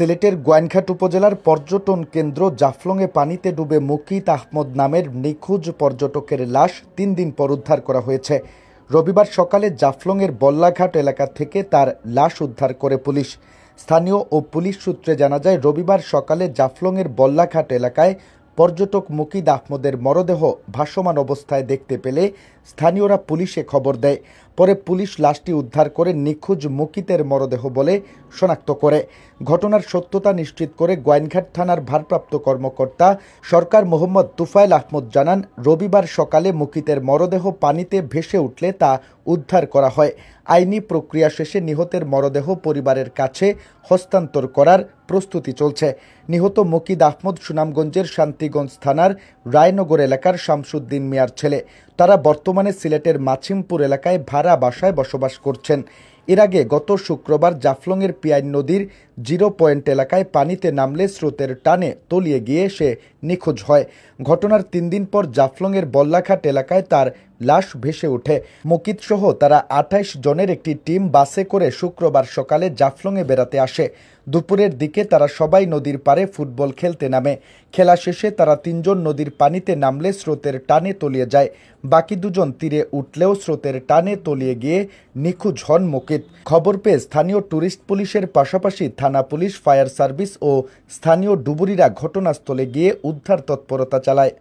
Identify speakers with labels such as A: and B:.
A: সিলেটের গোয়াইনঘাট উপজেলার পর্যটন কেন্দ্র জাফলংয়ে পানিতে ডুবে মুকিত আহমদ নামের নিখোঁজ পর্যটকের লাশ ৩ দিন পর উদ্ধার করা হয়েছে। রবিবার সকালে জাফলংয়ের বল্লাঘাট এলাকা থেকে তার লাশ উদ্ধার করে পুলিশ। স্থানীয় ও পুলিশ সূত্রে জানা যায়, রবিবার সকালে জাফলংয়ের বল্লাঘাট এলাকায় পর্যটক মুকিত আহমদের মরদেহ ভাসমান অবস্থায় দেখতে পেলে স্থানীয়রা পুলিশে খবর দেয়। পরে পুলিশ লাশটি উদ্ধার করে নিখোঁজ মুকিতের মরদেহ বলে শনাক্ত করে। ঘটনার সত্যতা নিশ্চিত করে গোয়াইনঘাট থানার ভারপ্রাপ্ত কর্মকর্তা সরকার মোহাম্মদ তুফাইল আহমদ জানান, রবিবার সকালে মুকিতের মরদেহ পানিতে ভেসে উঠলে তা উদ্ধার করা হয়। আইনি প্রক্রিয়া শেষে নিহতের মরদেহ পরিবারের কাছে হস্তান্তর করার প্রস্তুতি চলছে। নিহত মুকিত আহমদ সুনামগঞ্জের শান্তিগঞ্জ থানার রায়নগর এলাকার শামসুদ্দিন মিয়ার ছেলে। তারা বর্তমানে সিলেটের মাছিমপুর এলাকায় ভাড়া বাসায় বসবাস করছেন। এর আগে গত শুক্রবার জাফলংয়ের পিয়াইন নদীর 0 পয়েন্ট এলাকায় পানিতে নামলে স্রোতের টানে তলিয়ে গিয়ে সে নিখোঁজ হয়। ঘটনার 3 দিন পর জাফলংয়ের বল্লাঘাট এলাকায় তার লাশ ভেসে ওঠে। মুকিত সহ তারা 28 জনের একটি টিম বাসে করে শুক্রবার সকালে জাফলংয়ে বেড়াতে আসে। দুপুরের দিকে তারা সবাই নদীর পাড়ে ফুটবল খেলতে নামে। খেলা শেষে তারা 3 জন নদীর পানিতে নামলে স্রোতের টানে তলিয়ে যায়। বাকি 2 জন তীরে উঠলেও স্রোতের টানে তলিয়ে গিয়ে নিখোঁজ হন মুকিত। খবর পেয়ে স্থানীয় ট্যুরিস্ট পুলিশের পাশাপাশি থানা পুলিশ, ফায়ার সার্ভিস ও স্থানীয় ডুবুরিরা ঘটনাস্থলে গিয়ে উদ্ধার তৎপরতা চালায়।